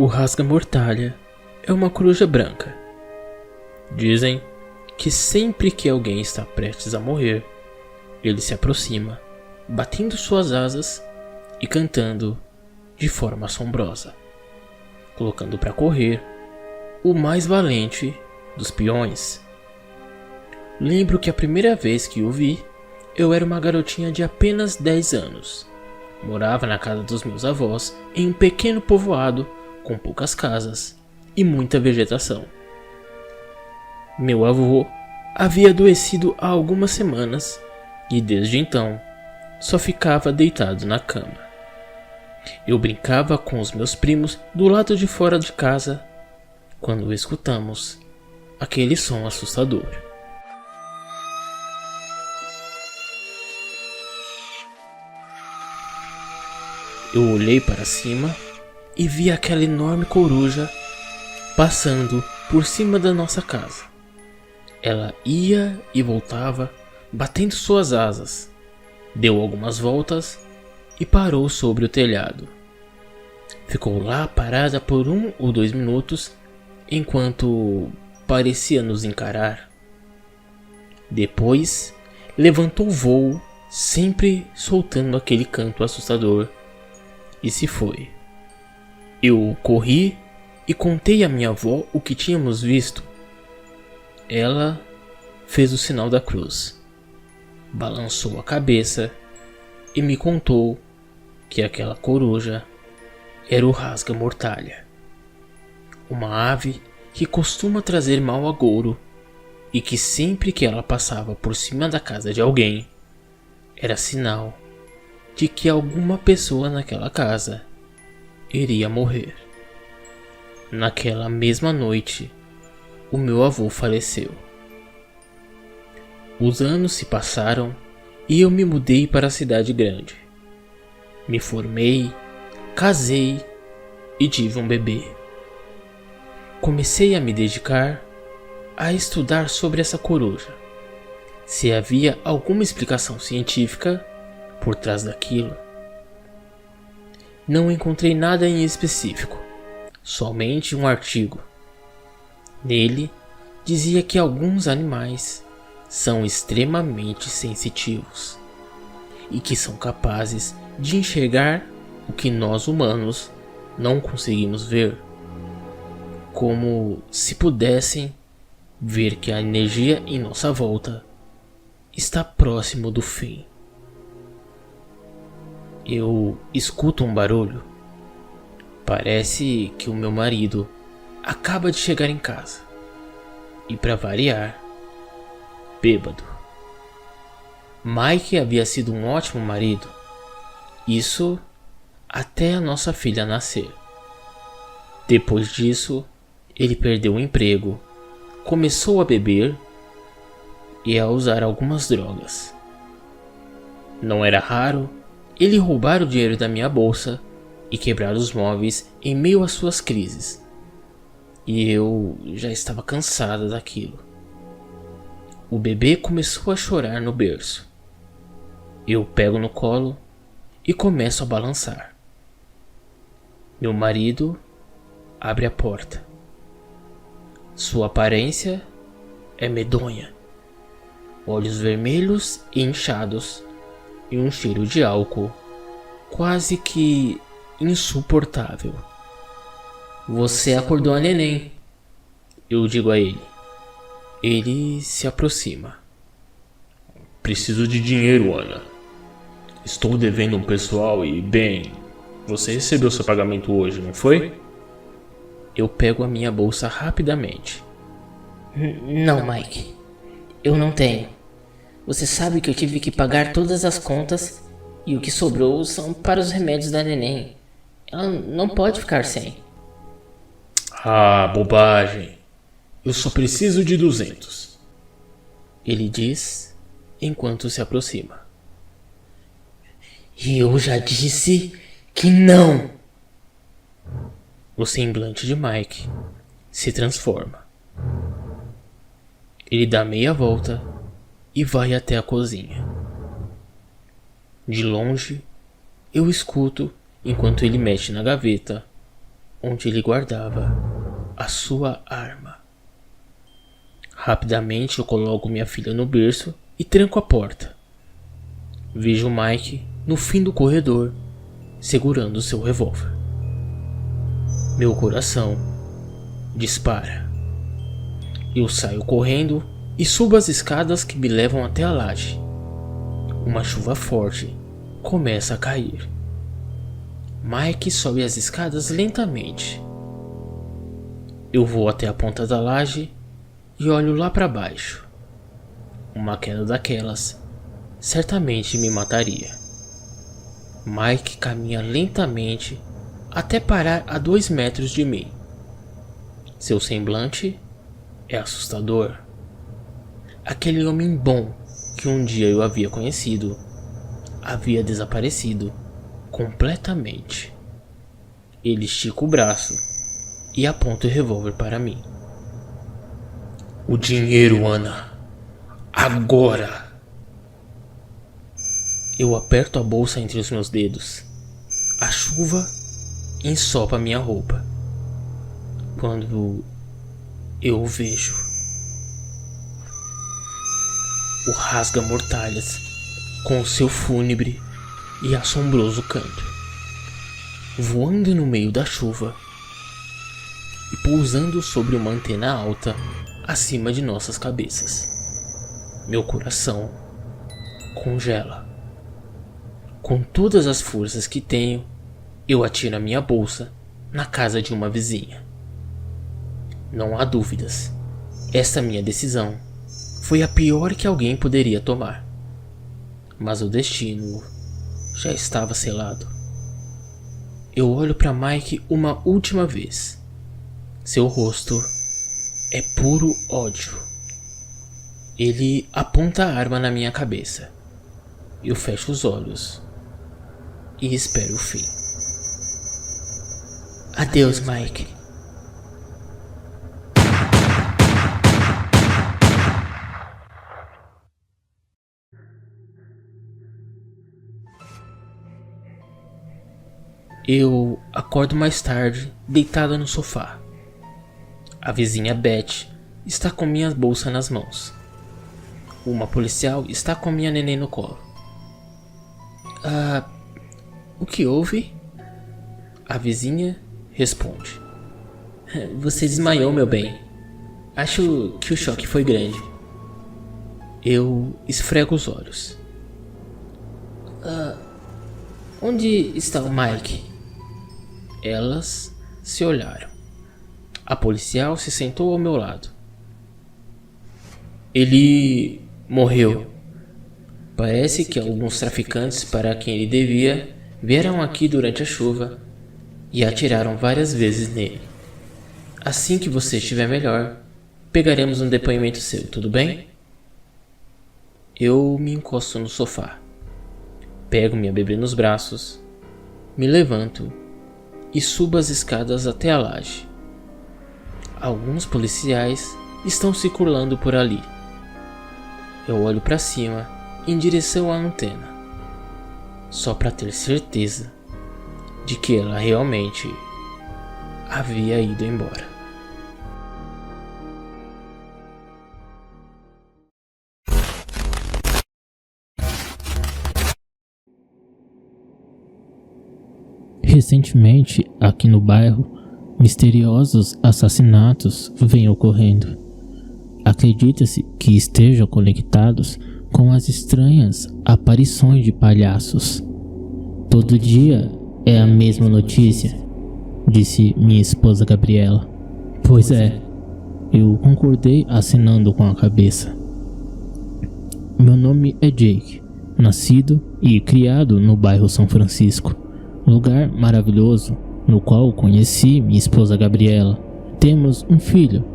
O rasga-mortalha é uma coruja branca. Dizem que sempre que alguém está prestes a morrer, ele se aproxima, batendo suas asas e cantando de forma assombrosa, colocando para correr o mais valente dos peões. Lembro que a primeira vez que o vi, eu era uma garotinha de apenas 10 anos. Morava na casa dos meus avós em um pequeno povoado com poucas casas e muita vegetação. Meu avô havia adoecido há algumas semanas e desde então só ficava deitado na cama. Eu brincava com os meus primos do lado de fora de casa quando escutamos aquele som assustador. Eu olhei para cima e vi aquela enorme coruja passando por cima da nossa casa. Ela ia e voltava, batendo suas asas, deu algumas voltas e parou sobre o telhado. Ficou lá parada por 1 ou 2 minutos, enquanto parecia nos encarar. Depois, levantou voo, sempre soltando aquele canto assustador, e se foi. Eu corri e contei à minha avó o que tínhamos visto. Ela fez o sinal da cruz, balançou a cabeça e me contou que aquela coruja era o rasga-mortalha, uma ave que costuma trazer mau agouro e que sempre que ela passava por cima da casa de alguém, era sinal de que alguma pessoa naquela casa iria morrer. Naquela mesma noite, o meu avô faleceu. Os anos se passaram e eu me mudei para a cidade grande. Me formei, casei e tive um bebê. Comecei a me dedicar a estudar sobre essa coruja, se havia alguma explicação científica por trás daquilo. Não encontrei nada em específico, somente um artigo. Nele dizia que alguns animais são extremamente sensitivos e que são capazes de enxergar o que nós humanos não conseguimos ver, como se pudessem ver que a energia em nossa volta está próximo do fim. Eu escuto um barulho. Parece que o meu marido acaba de chegar em casa. E para variar, bêbado. Mike havia sido um ótimo marido. Isso até a nossa filha nascer. Depois disso, ele perdeu o emprego, começou a beber e a usar algumas drogas. Não era raro ele roubar o dinheiro da minha bolsa e quebrar os móveis em meio às suas crises. E eu já estava cansada daquilo. O bebê começou a chorar no berço. Eu pego no colo e começo a balançar. Meu marido abre a porta. Sua aparência é medonha. Olhos vermelhos e inchados e um cheiro de álcool quase que insuportável. Você acordou a neném, eu digo a ele. Ele se aproxima. Preciso de dinheiro, Ana. Estou devendo um pessoal e, bem, você recebeu seu pagamento hoje, não foi? Eu pego a minha bolsa rapidamente. Não, Mike. Eu não tenho. Você sabe que eu tive que pagar todas as contas e o que sobrou são para os remédios da neném. Ela não pode ficar sem. Ah, bobagem. Eu só preciso de 200. Ele diz enquanto se aproxima. E eu já disse que não. O semblante de Mike se transforma. Ele dá meia volta e vai até a cozinha. De longe, eu escuto enquanto ele mexe na gaveta onde ele guardava a sua arma. Rapidamente eu coloco minha filha no berço e tranco a porta. Vejo Mike no fim do corredor, segurando seu revólver. Meu coração dispara. Eu saio correndo e subo as escadas que me levam até a laje. Uma chuva forte começa a cair. Mike sobe as escadas lentamente. Eu vou até a ponta da laje e olho lá para baixo. Uma queda daquelas certamente me mataria. Mike caminha lentamente até parar a 2 metros de mim. Seu semblante é assustador. Aquele homem bom que um dia eu havia conhecido havia desaparecido completamente. Ele estica o braço e aponta o revólver para mim. O dinheiro, Ana. Agora! Eu aperto a bolsa entre os meus dedos. A chuva ensopa minha roupa. Quando eu o vejo, o rasga-mortalhas com seu fúnebre e assombroso canto, voando no meio da chuva e pousando sobre uma antena alta acima de nossas cabeças. Meu coração congela. Com todas as forças que tenho, eu atiro a minha bolsa na casa de uma vizinha. Não há dúvidas, esta minha decisão foi a pior que alguém poderia tomar. Mas o destino já estava selado. Eu olho para Mike uma última vez. Seu rosto é puro ódio. Ele aponta a arma na minha cabeça. Eu fecho os olhos e espero o fim. Adeus, Mike. Eu acordo mais tarde, deitada no sofá. A vizinha Beth está com minha bolsa nas mãos. Uma policial está com minha neném no colo. O que houve? A vizinha responde. Você desmaiou, meu bem. Acho que o choque foi grande. Eu esfrego os olhos. Onde está o Mike? Elas se olharam. A policial se sentou ao meu lado. Ele morreu. Parece que alguns traficantes para quem ele devia vieram aqui durante a chuva e atiraram várias vezes nele. Assim que você estiver melhor, pegaremos um depoimento seu, tudo bem? Eu me encosto no sofá. Pego minha bebê nos braços, me levanto e subo as escadas até a laje. Alguns policiais estão circulando por ali. Eu olho para cima em direção à antena, só para ter certeza de que ela realmente havia ido embora. Recentemente, aqui no bairro, misteriosos assassinatos vêm ocorrendo. Acredita-se que estejam conectados com as estranhas aparições de palhaços. Todo dia é a mesma notícia, disse minha esposa Gabriela. Pois é, eu concordei acenando com a cabeça. Meu nome é Jake, nascido e criado no bairro São Francisco, lugar maravilhoso no qual conheci minha esposa Gabriela. Temos um filho,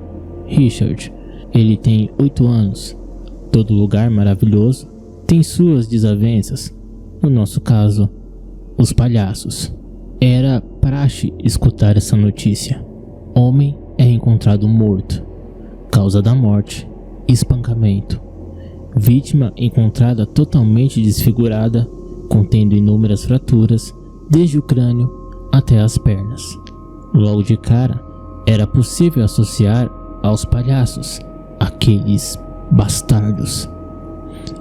Richard. Ele tem 8 anos. Todo lugar maravilhoso tem suas desavenças. No nosso caso, os palhaços. Era praxe escutar essa notícia. Homem é encontrado morto. Causa da morte: espancamento. Vítima encontrada totalmente desfigurada, contendo inúmeras fraturas, desde o crânio até as pernas. Logo de cara, era possível associar aos palhaços, aqueles bastardos.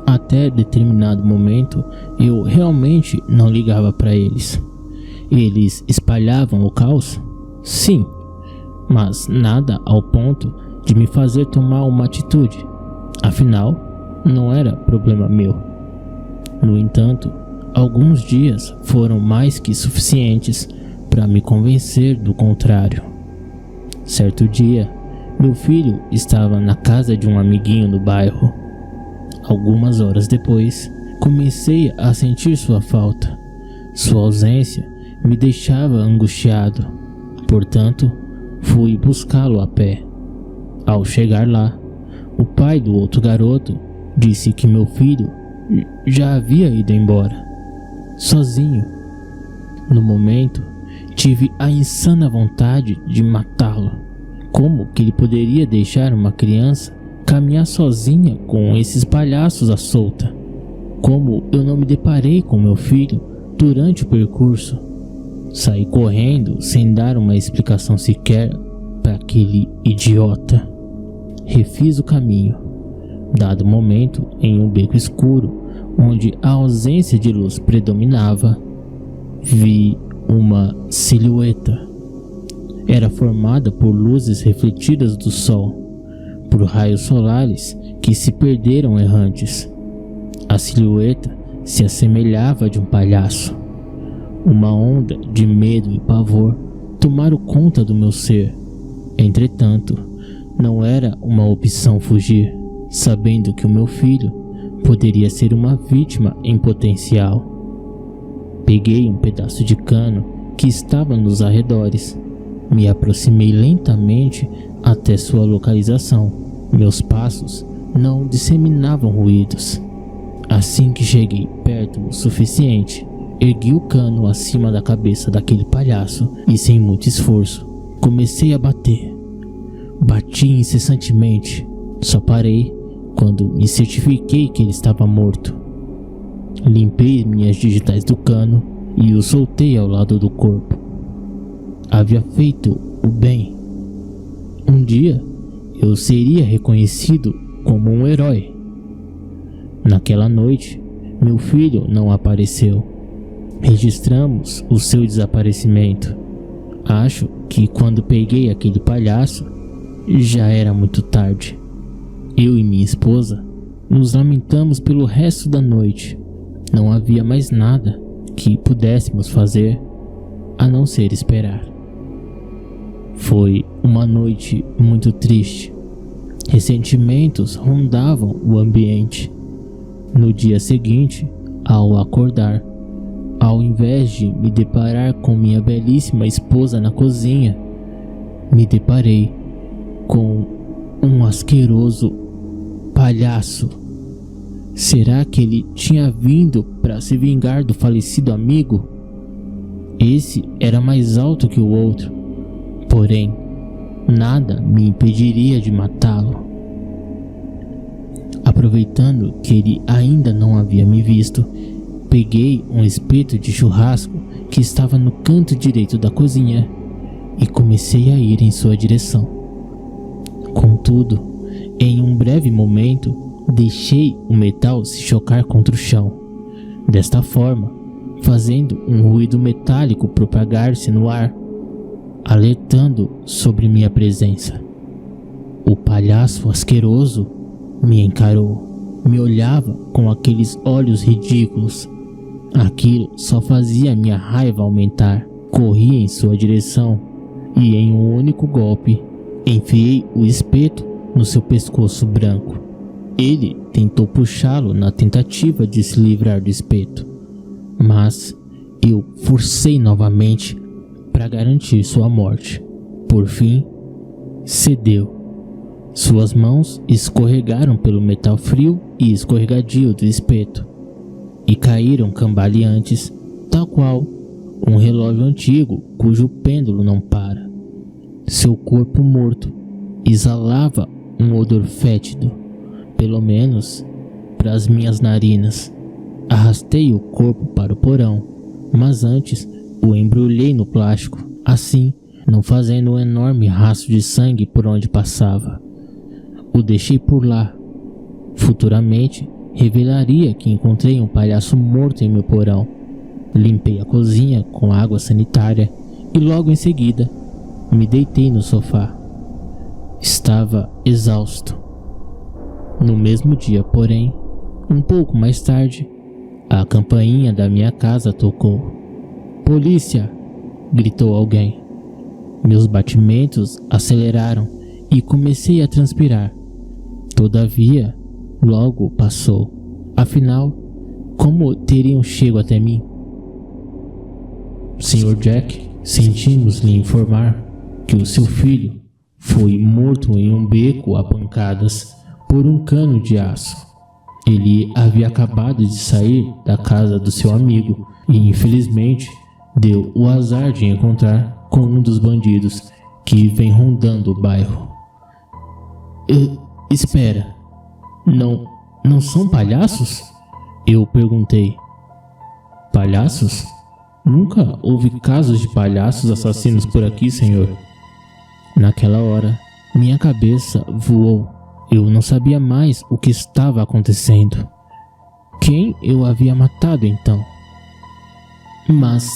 Até determinado momento, eu realmente não ligava para eles. Eles espalhavam o caos? Sim, mas nada ao ponto de me fazer tomar uma atitude. Afinal, não era problema meu. No entanto, alguns dias foram mais que suficientes para me convencer do contrário. Certo dia, meu filho estava na casa de um amiguinho no bairro. Algumas horas depois, comecei a sentir sua falta. Sua ausência me deixava angustiado. Portanto, fui buscá-lo a pé. Ao chegar lá, o pai do outro garoto disse que meu filho já havia ido embora, sozinho. No momento, tive a insana vontade de matá-lo. Como que ele poderia deixar uma criança caminhar sozinha com esses palhaços à solta? Como eu não me deparei com meu filho durante o percurso? Saí correndo sem dar uma explicação sequer para aquele idiota. Refiz o caminho. Dado momento, em um beco escuro, onde a ausência de luz predominava, vi uma silhueta. Era formada por luzes refletidas do sol, por raios solares que se perderam errantes. A silhueta se assemelhava de um palhaço. Uma onda de medo e pavor tomaram conta do meu ser. Entretanto, não era uma opção fugir, sabendo que o meu filho poderia ser uma vítima em potencial. Peguei um pedaço de cano que estava nos arredores. Me aproximei lentamente até sua localização. Meus passos não disseminavam ruídos. Assim que cheguei perto o suficiente, ergui o cano acima da cabeça daquele palhaço e, sem muito esforço, comecei a bater. Bati incessantemente. Só parei quando me certifiquei que ele estava morto. Limpei minhas digitais do cano e o soltei ao lado do corpo. Havia feito o bem. Um dia eu seria reconhecido como um herói. Naquela noite, meu filho não apareceu. Registramos o seu desaparecimento. Acho que quando peguei aquele palhaço, já era muito tarde. Eu e minha esposa nos lamentamos pelo resto da noite. Não havia mais nada que pudéssemos fazer a não ser esperar. Foi uma noite muito triste. Ressentimentos rondavam o ambiente. No dia seguinte, ao acordar, ao invés de me deparar com minha belíssima esposa na cozinha, me deparei com um asqueroso palhaço. Será que ele tinha vindo para se vingar do falecido amigo? Esse era mais alto que o outro, porém, nada me impediria de matá-lo. Aproveitando que ele ainda não havia me visto, peguei um espeto de churrasco que estava no canto direito da cozinha e comecei a ir em sua direção. Contudo, em um breve momento, deixei o metal se chocar contra o chão. Desta forma, fazendo um ruído metálico propagar-se no ar, alertando sobre minha presença. O palhaço asqueroso me encarou, me olhava com aqueles olhos ridículos. Aquilo só fazia minha raiva aumentar. Corri em sua direção e, em um único golpe, enfiei o espeto no seu pescoço branco. Ele tentou puxá-lo na tentativa de se livrar do espeto, mas eu forcei novamente para garantir sua morte. Por fim, cedeu. Suas mãos escorregaram pelo metal frio e escorregadio do espeto e caíram cambaleantes, tal qual um relógio antigo cujo pêndulo não para. Seu corpo morto exalava um odor fétido, pelo menos para as minhas narinas. Arrastei o corpo para o porão, mas antes o embrulhei no plástico. Assim, não fazendo um enorme rastro de sangue por onde passava. O deixei por lá. Futuramente, revelaria que encontrei um palhaço morto em meu porão. Limpei a cozinha com água sanitária e logo em seguida me deitei no sofá. Estava exausto. No mesmo dia, porém, um pouco mais tarde, a campainha da minha casa tocou. "Polícia!" gritou alguém. Meus batimentos aceleraram e comecei a transpirar. Todavia, logo passou. Afinal, como teriam chego até mim? Sr. Jack, sentimos lhe informar que o seu filho foi morto em um beco a pancadas por um cano de aço. Ele havia acabado de sair da casa do seu amigo e, infelizmente, deu o azar de encontrar com um dos bandidos que vem rondando o bairro. Espera, não são palhaços? Eu perguntei. Palhaços? Nunca houve casos de palhaços assassinos por aqui, senhor. Naquela hora, minha cabeça voou. Eu não sabia mais o que estava acontecendo. Quem eu havia matado então? Mas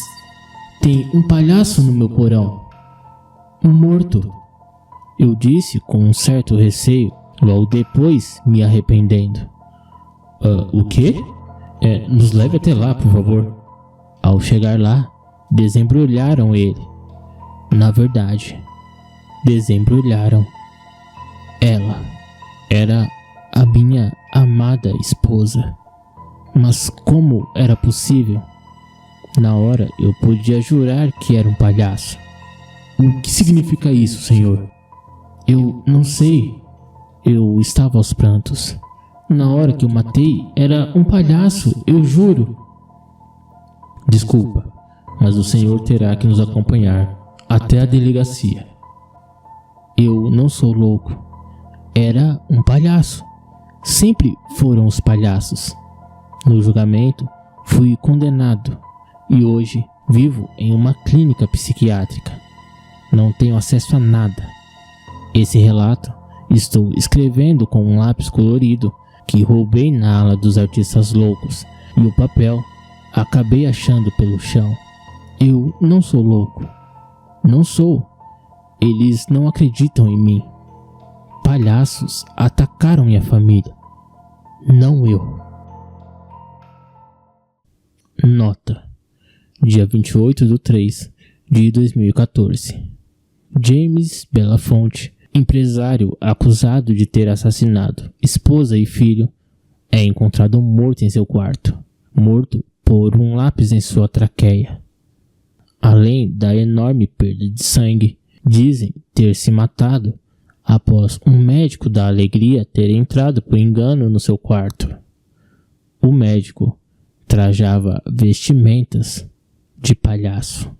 tem um palhaço no meu porão. Morto. Eu disse com um certo receio, logo depois me arrependendo. O quê? Nos leve até lá, por favor. Ao chegar lá, desembrulharam ele. Na verdade, desembrulharam ela. Era a minha amada esposa. Mas como era possível? Na hora eu podia jurar que era um palhaço. O que significa isso, senhor? Eu não sei. Eu estava aos prantos. Na hora que eu matei, era um palhaço, eu juro. Desculpa, mas o senhor terá que nos acompanhar até a delegacia. Eu não sou louco. Era um palhaço. Sempre foram os palhaços. No julgamento, fui condenado e hoje vivo em uma clínica psiquiátrica. Não tenho acesso a nada. Esse relato estou escrevendo com um lápis colorido que roubei na ala dos artistas loucos e o papel acabei achando pelo chão. Eu não sou louco. Não sou. Eles não acreditam em mim. Palhaços atacaram minha família. Não eu. Nota. Dia 28/3/2014. James Belafonte, empresário acusado de ter assassinado esposa e filho, é encontrado morto em seu quarto. Morto por um lápis em sua traqueia. Além da enorme perda de sangue, dizem ter se matado após um médico da alegria ter entrado por engano no seu quarto. O médico trajava vestimentas de palhaço.